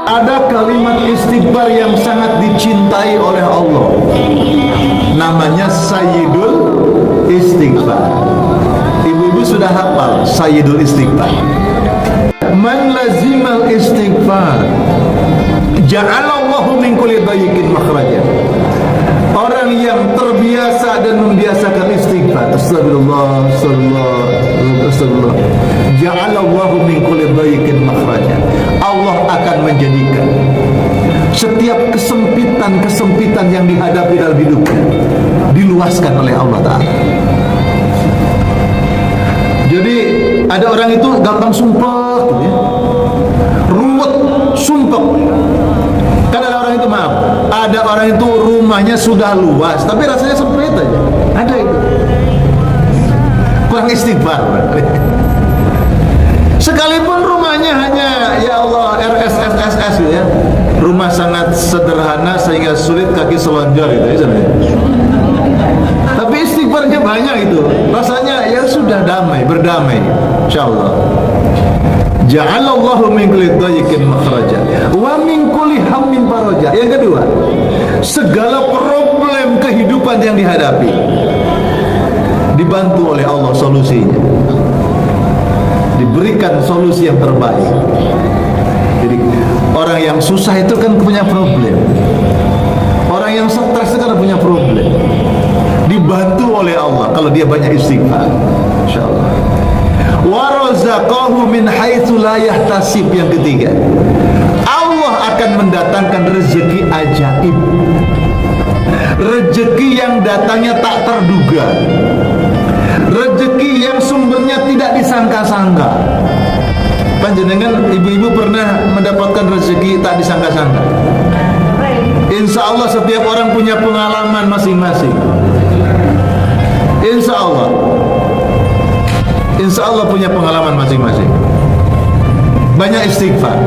ada kalimat istighfar yang sangat dicintai oleh Allah, namanya Sayyidul Istighfar. Ibu-ibu sudah hafal Sayyidul Istighfar? Man lazimal istighfar ja'alallahu min kulli dhayqin makhraja. Orang yang terbiasa dan membiasakan istighfar, astagfirullah, astagfirullah, ja'alallahu min kulli dhayqin makhraja. Allah akan menjadikan setiap kesempitan yang dihadapi dalam hidupnya diluaskan oleh Allah Ta'ala. Jadi ada orang itu gampang sumpah gitu ya, ruwet, sumpah. Kan ada orang itu, maaf, ada orang itu rumahnya sudah luas tapi rasanya sempit aja. Ada itu, kurang istighfar. Sekalipun rumahnya hanya, ya Allah, RSSSS gitu ya, rumah sangat sederhana sehingga sulit kaki selonjor gitu ya, tapi istighfarnya banyak itu, rasanya ya sudah damai, berdamai, insyaallah. Ja'alallahu min kulli dhayqin makhraja wa min kulli hammin faraja. Yang kedua, segala problem kehidupan yang dihadapi dibantu oleh Allah solusinya, diberikan solusi yang terbaik. Jadi orang yang susah itu kan punya problem, orang yang stres itu kan punya problem, dibantu oleh Allah kalau dia banyak istighfar, insyaallah. Wa razaqahu min haitsu la yahtasib. Yang ketiga, Allah akan mendatangkan rezeki ajaib, rezeki yang datangnya tak terduga, rezeki yang sumbernya tidak disangka-sangka. Panjenengan ibu-ibu pernah mendapatkan rezeki tak disangka-sangka? Insya Allah setiap orang punya pengalaman masing-masing. Insya Allah punya pengalaman masing-masing. Banyak istighfar.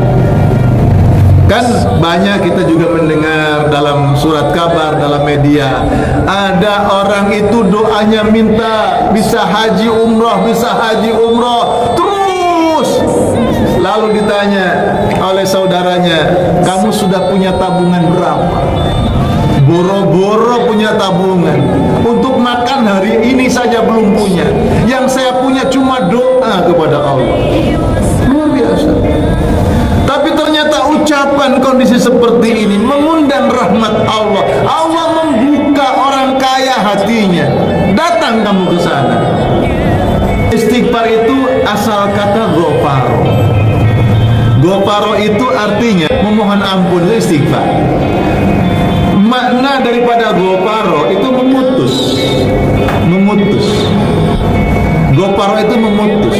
Kan banyak kita juga mendengar dalam surat kabar, dalam media, ada orang itu doanya minta bisa haji umroh terus. Lalu ditanya oleh saudaranya, kamu sudah punya tabungan berapa? Boro-boro punya tabungan, untuk makan hari ini saja belum punya. Yang saya punya cuma doa kepada Allah. Luar biasa. Tapi ternyata ucapan kondisi seperti ini mengundang rahmat Allah. Allah membuka orang kaya hatinya. Datang kamu ke sana. Istighfar itu asal kata gofaro. Gofaro itu artinya memohon ampun, itu istighfar. Makna daripada gofaro itu memutus. Gofaro itu memutus.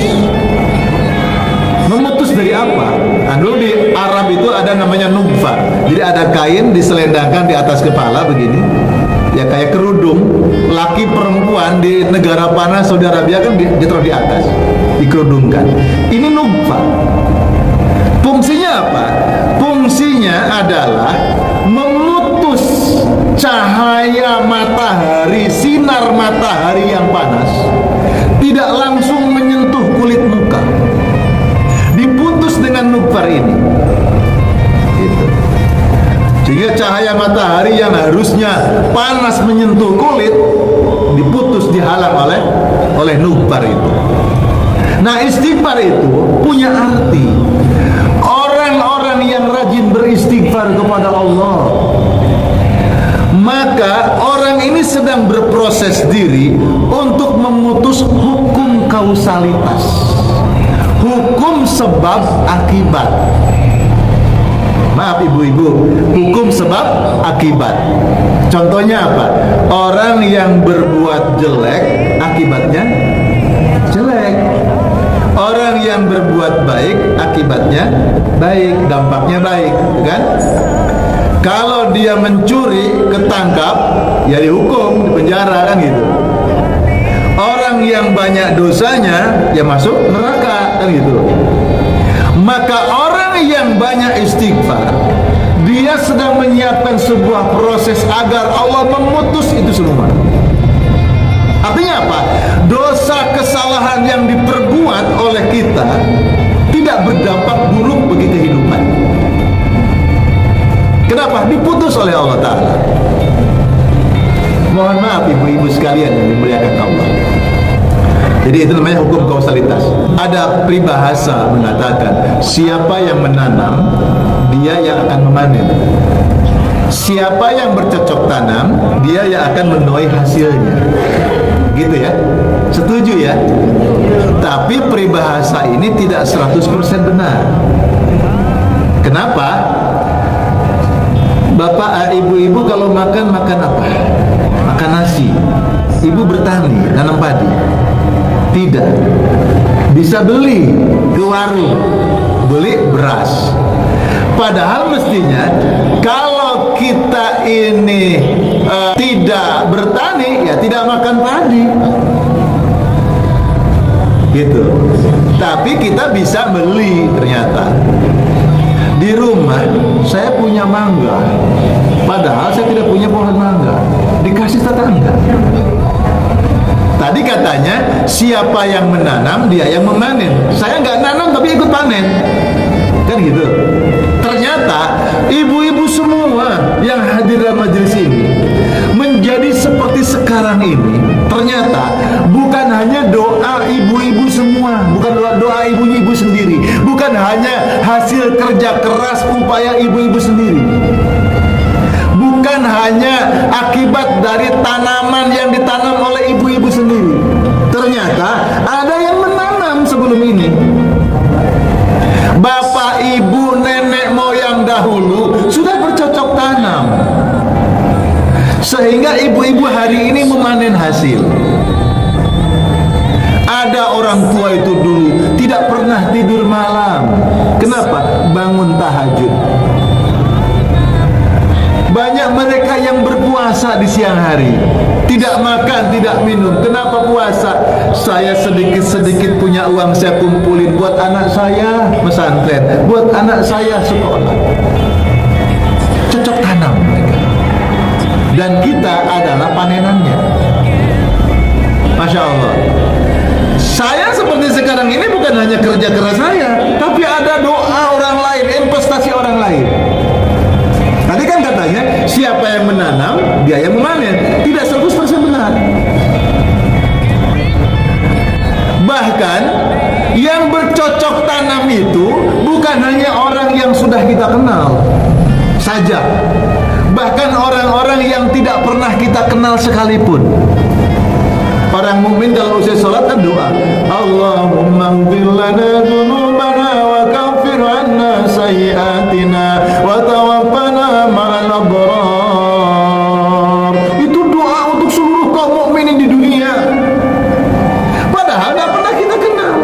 Memutus dari apa? Nah, dulu di Arab itu ada namanya nubfar. Jadi ada kain diselendangkan di atas kepala begini, ya kayak kerudung. Laki perempuan di negara panas Saudi Arabia kan ditaruh di atas, dikerudungkan. Ini nubfar. Fungsinya apa? Fungsinya adalah memutus cahaya matahari, sinar matahari yang panas tidak langsung menyentuh kulit muka. Diputus dengan nubfar ini gitu. Sehingga cahaya matahari yang harusnya panas menyentuh kulit diputus, dihalang oleh nubfar itu. Nah, istighfar itu punya arti. Orang-orang yang rajin beristighfar kepada Allah, maka orang ini sedang berproses diri untuk memutus hukum kausalitas, hukum sebab akibat. Maaf ibu-ibu, hukum sebab akibat. Contohnya apa? Orang yang berbuat jelek, akibatnya jelek. Orang yang berbuat baik, akibatnya baik, dampaknya baik, kan? Kalau dia mencuri, ketangkap, ya dihukum, dipenjara, kan gitu. Orang yang banyak dosanya, ya masuk neraka, kan gitu. Maka orang yang banyak istighfar, dia sedang menyiapkan sebuah proses agar Allah memutus itu semua. Artinya apa? Dosa kesalahan yang diperbuat oleh kita tidak berdampak buruk bagi kehidupan. Jadi itu namanya hukum kausalitas. Ada peribahasa mengatakan, siapa yang menanam, dia yang akan memanen. Siapa yang bercocok tanam, dia yang akan menuai hasilnya. Gitu ya. Setuju ya? Tapi peribahasa ini tidak 100% benar. Kenapa? Bapak, ibu-ibu kalau makan apa? Makan nasi. Ibu bertani, nanam padi. Tidak. Bisa beli ke warung, beli beras. Padahal mestinya kalau kita ini tidak bertani, ya tidak makan padi. Gitu. Tapi kita bisa beli ternyata. Di rumah saya punya mangga, padahal saya tidak punya pohon mangga, dikasih tetangga. Tadi katanya siapa yang menanam dia yang memanen. Saya nggak nanam tapi ikut panen, kan gitu. Ternyata ibu-ibu semua yang hadir dalam majelis ini menjadi seperti sekarang ini. Ternyata bukan hanya doa ibu-ibu semua, bukan doa ibu-ibu sendiri, bukan hanya hasil kerja keras upaya ibu-ibu sendiri, bukan hanya akibat dari tanaman yang ditanam oleh ibu-ibu sendiri. Ternyata ada yang menanam sebelum ini. Bapak, ibu, nenek moyang dahulu sudah bercocok tanam, sehingga ibu-ibu hari ini memanen hasil. Ada orang tua itu dulu tidak pernah tidur malam. Kenapa? Bangun tahajud. Banyak mereka yang berpuasa di siang hari, tidak makan, tidak minum. Kenapa puasa? Saya sedikit-sedikit punya uang, saya kumpulin buat anak saya pesantren, buat anak saya sekolah. Cocok tanam mereka. Dan kita adalah panenannya. Masya Allah. Saya seperti sekarang ini bukan hanya kerja keras saya, tapi ada doa orang lain, investasi orang lain. Tadi kan katanya siapa yang menanam, dia yang memanen. Tidak 100% benar. Bahkan yang bercocok tanam itu bukan hanya orang yang sudah kita kenal saja, bahkan orang-orang yang tidak pernah kita kenal sekalipun. Orang mukmin kalau usai sholat kan doa, Allahumma ighfir lana dzunubana wa kaffir 'anna sayyi'atina wa tawaffana ma'al abrar. Itu doa untuk seluruh kaum mukminin di dunia. Padahal tidak pernah kita kenal.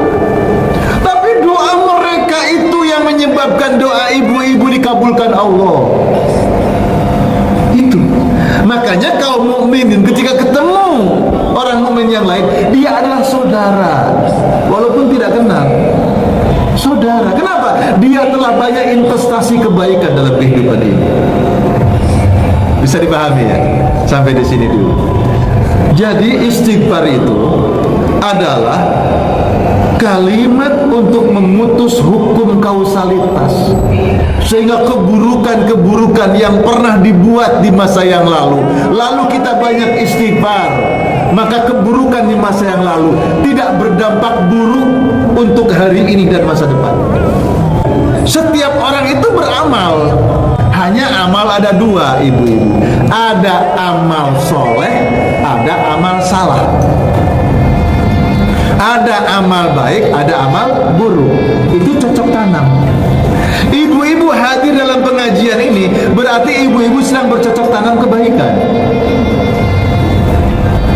Tapi doa mereka itu yang menyebabkan doa ibu-ibu dikabulkan Allah. Itu. Makanya kaum mukminin ketika ketemu orang mukmin yang lain, dia adalah saudara, walaupun tidak kenal. Saudara. Kenapa? Dia telah banyak investasi kebaikan dalam kehidupan ini. Bisa dipahami ya? Sampai di sini dulu. Jadi istighfar itu adalah kalimat untuk memutus hukum kausalitas, sehingga keburukan-keburukan yang pernah dibuat di masa yang lalu kita banyak istighfar, maka keburukan di masa yang lalu tidak berdampak buruk untuk hari ini dan masa depan. Setiap orang itu beramal, hanya amal ada dua, ibu-ibu. Ada amal soleh, ada amal salah. Ada amal baik, ada amal buruk. Itu cocok tanam. Ibu-ibu hadir dalam pengajian ini berarti ibu-ibu sedang bercocok tanam kebaikan.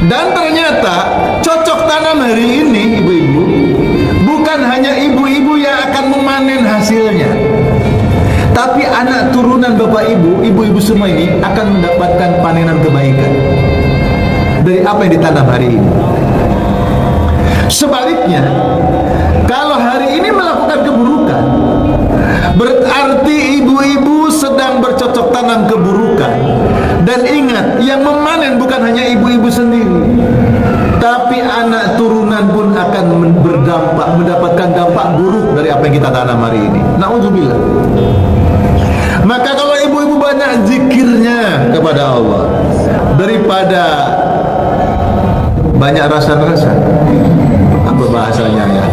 Dan ternyata cocok tanam hari ini, ibu-ibu, bukan hanya ibu-ibu yang akan memanen hasilnya, tapi anak turunan bapak ibu, ibu-ibu semua ini akan mendapatkan panenan kebaikan dari apa yang ditanam hari ini. Sebaliknya, kalau hari ini melakukan keburukan, berarti ibu-ibu sedang bercocok tanam keburukan. Dan ingat, yang memanen bukan hanya ibu-ibu sendiri, tapi anak turunan pun akan mendapatkan dampak buruk dari apa yang kita tanam hari ini. Na'udzubillah. Maka kalau ibu-ibu banyak zikirnya kepada Allah daripada banyak rasa-rasa, bahasanya ya.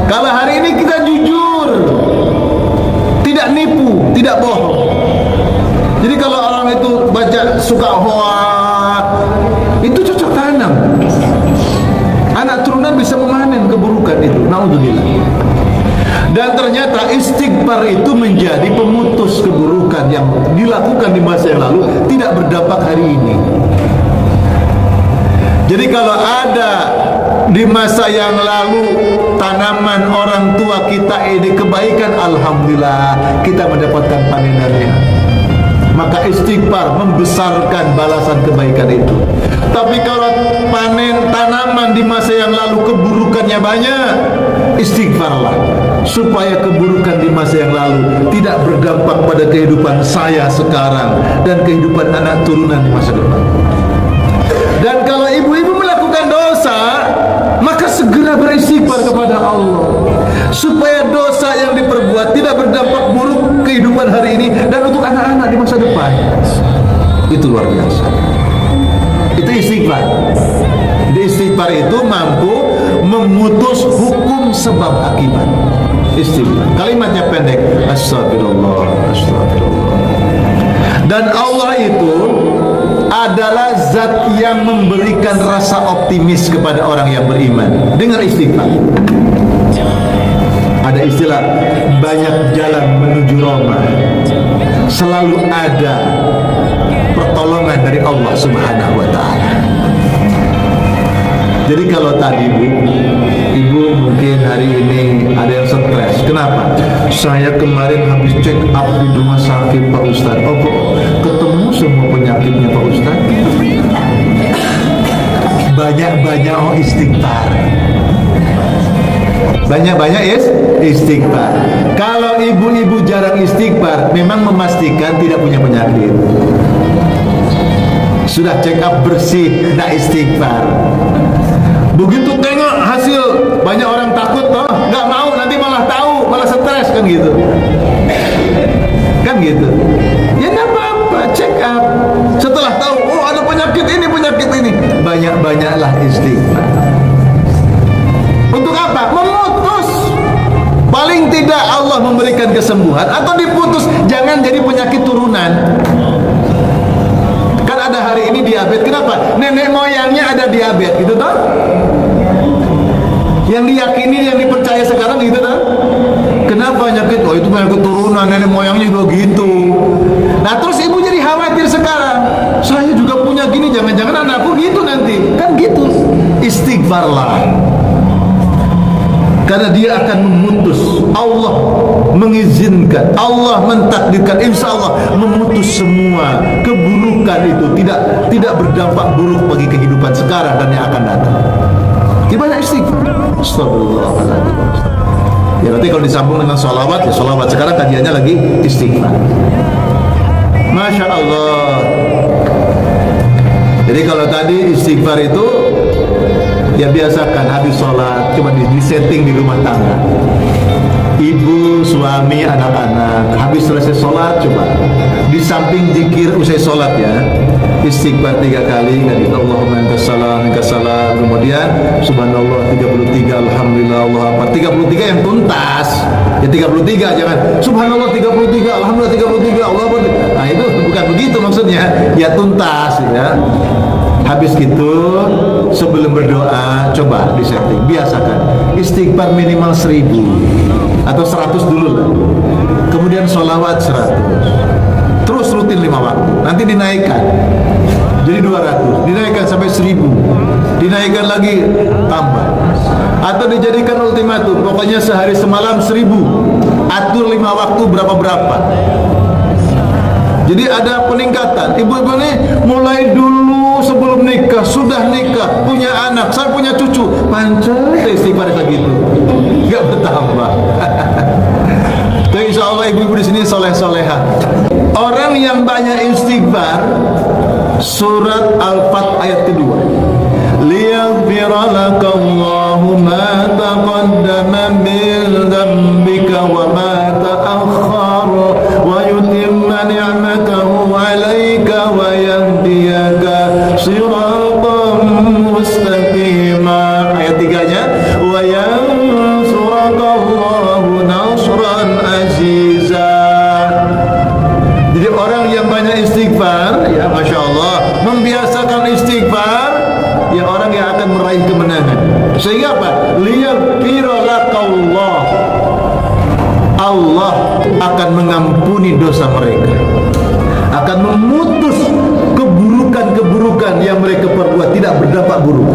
Kalau hari ini kita jujur, tidak nipu, tidak bohong. Jadi kalau orang itu baca suka hoak, itu cocok tanam. Anak turunan bisa memanen keburukan itu. Naudzubillah. Dan ternyata istighfar itu menjadi pemutus keburukan yang dilakukan di masa yang lalu tidak berdampak hari ini. Jadi kalau ada di masa yang lalu tanaman orang tua kita ini kebaikan, alhamdulillah kita mendapatkan panenannya. Maka istighfar membesarkan balasan kebaikan itu. Tapi kalau panen tanaman di masa yang lalu keburukannya banyak, istighfarlah supaya keburukan di masa yang lalu tidak berdampak pada kehidupan saya sekarang dan kehidupan anak turunan di masa depan. Dan kalau ibu-ibu melakukan dosa, maka segera beristighfar kepada Allah supaya dosa yang diperbuat tidak berdampak buruk kehidupan hari ini dan untuk anak-anak di masa depan. Itu luar biasa. Itu istighfar. Jadi istighfar itu mampu memutus hukum sebab akibat. Istighfar. Kalimatnya pendek. Astagfirullah, astagfirullah. Dan Allah itu adalah zat yang memberikan rasa optimis kepada orang yang beriman dengan istighfar. Ada istilah banyak jalan menuju Roma, selalu ada pertolongan dari Allah Subhanahu wa ta'ala. Jadi kalau tadi ibu mungkin hari ini ada yang stres. Kenapa? Saya kemarin habis check up di rumah sakit Pak Ustadz. Oh kok ketemu semua penyakitnya Pak Ustadz? Banyak-banyak istighfar. Banyak-banyak istighfar. Kalau ibu-ibu jarang istighfar, memang memastikan tidak punya penyakit. Sudah check up bersih, tidak istighfar. Begitu tengok hasil, banyak orang takut toh, nggak mau, nanti malah tahu, malah stres kan gitu. Kan gitu. Ya nggak apa-apa, check up. Setelah tahu, oh ada penyakit ini, banyak-banyaklah istighfar. Untuk apa? Memutus. Paling tidak Allah memberikan kesembuhan atau diputus, jangan jadi penyakit turunan. Kan ada hari ini diabetes, kenapa? Nenek moyangnya ada diabetes, gitu toh? Yang diyakini, yang dipercaya sekarang gitu toh? Kenapa penyakit? Oh itu penyakit turunan, nenek moyangnya juga gitu. Nah terus ibu jadi khawatir sekarang. Saya juga punya gini, jangan-jangan anakku gitu nanti. Kan gitu. Istighfarlah. Karena dia akan memutus. Allah mengizinkan, Allah mentakdirkan, insya Allah memutus semua keburukan itu tidak berdampak buruk bagi kehidupan sekarang dan yang akan datang. Gimana istighfar? Astagfirullahaladzim. Ya nanti kalau disambung dengan sholawat, ya sholawat. Sekarang kajiannya lagi istighfar. Masya Allah. Jadi kalau tadi istighfar itu ya biasakan habis sholat, coba disetting di rumah tangga. Ibu, suami, anak-anak habis selesai sholat, coba di samping zikir usai sholat ya, istighfar 3 kali, dan itu Allahumma antas salam, minkas salam, kemudian subhanallah 33, alhamdulillah, Allah akbar 33 yang tuntas. Ya 33, jangan subhanallah 33, alhamdulillah 33, Allah akbar. Nah itu bukan begitu maksudnya, ya tuntas ya. Habis gitu sebelum berdoa coba disetting, biasakan istighfar minimal 1000 atau 100 dulu lah. Kemudian sholawat 100. Terus rutin 5 waktu. Nanti dinaikkan jadi 200, dinaikkan sampai 1000, dinaikkan lagi tambah. Atau dijadikan ultimatum, pokoknya sehari semalam 1000, atur 5 waktu berapa-berapa. Jadi ada peningkatan. Ibu-ibu nih mulai dulu sebelum nikah, sudah nikah, punya anak, saya punya cucu, pancet istighfar segitu, nggak bertambah. Tapi insya Allah ibu-ibu di sini soleh-soleha. Orang yang banyak istighfar, surat Al-Fat ayat kedua. Liyaghfira lakallahu ma taqaddama min dzambika wa ma ta'akhkhar wa yutimma ni'matahu 'alaika wa yahdiyaka shiratan mustaqima. Ayat 3 mengampuni dosa mereka, akan memutus keburukan-keburukan yang mereka perbuat, tidak berdampak buruk.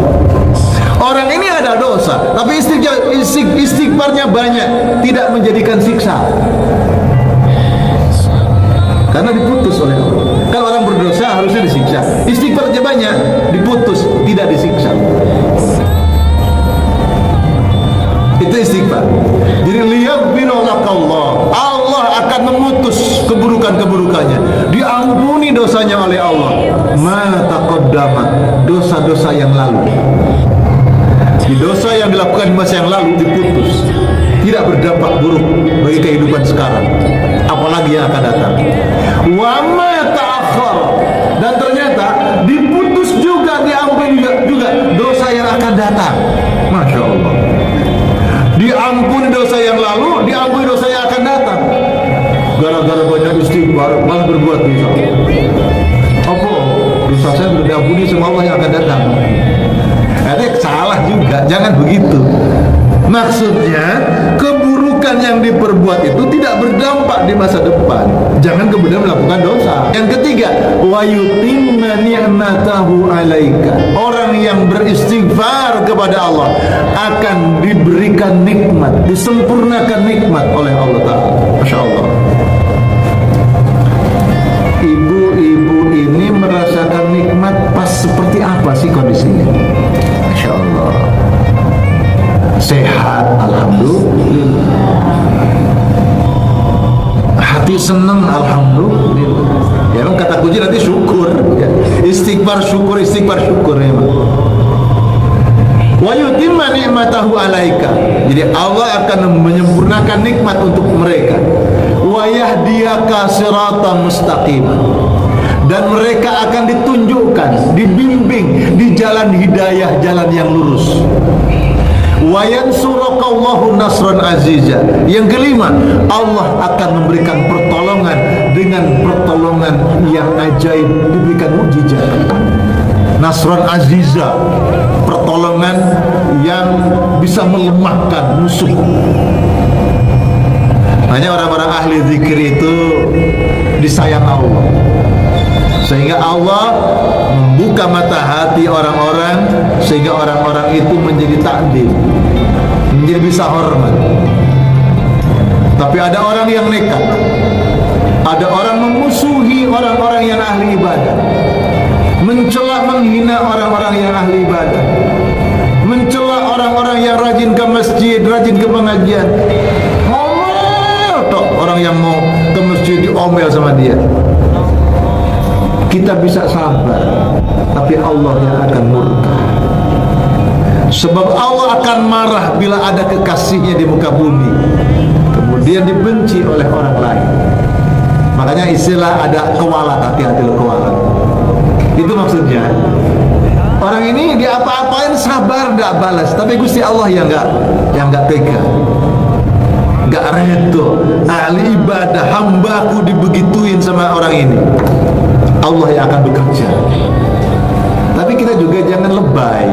Orang ini ada dosa, tapi istighfarnya banyak, tidak menjadikan siksa, karena diputus oleh Allah. Kalau orang berdosa harusnya disiksa, istighfarnya banyak, diputus, tidak disiksa. Itu istighfar. Jadi Allah akan memutus keburukan-keburukannya, diampuni dosanya oleh Allah. Ma taqaddama, dosa-dosa yang lalu. Di dosa yang dilakukan di masa yang lalu diputus, tidak berdampak buruk bagi kehidupan sekarang, apalagi yang akan datang. Wa ma ta'akhkhar, dan ternyata diputus juga, diampuni juga dosa yang akan datang. Masya Allah. Diampuni dosa yang lalu, diampuni dosa yang akan datang. Gara-gara banyak istighfar malah berbuat dosa. Apa? Dosa saya sudah diampuni sama Allah yang akan datang. Salah juga, jangan begitu. Maksudnya keburukan yang diperbuat itu tidak berdampak di masa depan. Jangan kemudian melakukan dosa. Yang ketiga, wa yutimma ni'matahu 'alaika. Orang yang beristighfar kepada Allah akan diberikan nikmat, disempurnakan nikmat oleh Allah Ta'ala. Masya Allah. Ibu-ibu ini merasakan nikmat pas seperti apa sih kondisinya? Masya Allah. Sehat, alhamdulillah. Hati senang, alhamdulillah. Ya, emang kata kunci nanti syukur. Ya. Istighfar syukur memang. Wa yutimma ni'matahu 'alaika. Jadi Allah akan menyempurnakan nikmat untuk mereka. Wa yahdiyaka siratan mustaqimah. Dan mereka akan ditunjukkan, dibimbing di jalan hidayah, jalan yang lurus. Wa yansurukallahu nasran aziza. Yang kelima, Allah akan memberikan pertolongan dengan pertolongan yang ajaib, diberikan mukjizat. Nasran aziza, pertolongan yang bisa melemahkan musuh. Hanya orang-orang ahli zikir itu disayang Allah, sehingga Allah membuka mata hati orang-orang, sehingga orang-orang itu menjadi takdim, menjadi bisa hormat. Tapi ada orang yang nekat, ada orang memusuhi orang-orang yang ahli ibadah, mencela menghina orang-orang yang ahli ibadah, mencela orang-orang yang rajin ke masjid, rajin ke pengajian. Ngomel tok orang yang mau ke masjid diomel sama dia. Kita bisa sabar, tapi Allah yang akan murka. Sebab Allah akan marah bila ada kekasihnya di muka bumi, kemudian dibenci oleh orang lain. Makanya istilah ada kewalat, hati-hati lo kewalat. Itu maksudnya. Orang ini diapa-apain sabar, tidak balas, tapi Gusti Allah yang enggak tega, enggak redo. Ahli ibadah, hambaku dibegituin sama orang ini, Allah yang akan bekerja. Tapi kita juga jangan lebay,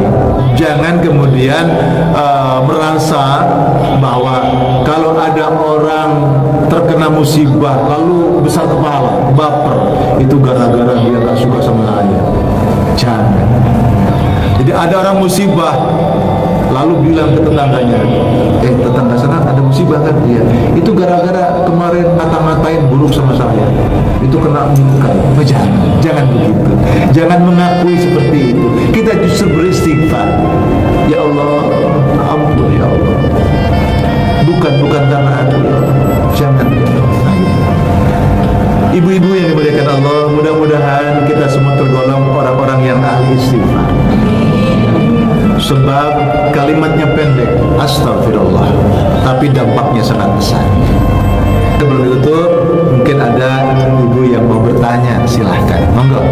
jangan kemudian merasa bahwa kalau ada orang terkena musibah lalu besar kepala, baper, itu gara-gara dia gak suka sama saya. Jangan. Jadi ada orang musibah lalu bilang ke tetangganya, tetangga sana ada musibah kan? Iya. Itu gara-gara kemarin ngata-ngatain buruk sama saya, itu kena murka. Jangan begitu. Jangan mengakui seperti itu. Kita justru beristighfar. Ya Allah, ampun ya Allah. Bukan karena aku ya Allah. Jangan ya Allah. Ibu-ibu yang dimuliakan Allah, mudah-mudahan kita semua tergolong orang-orang yang ahli istighfar. Sebab kalimatnya pendek, astagfirullah, tapi dampaknya sangat besar. Sebelum ditutup, mungkin ada ibu yang mau bertanya, silahkan, monggo.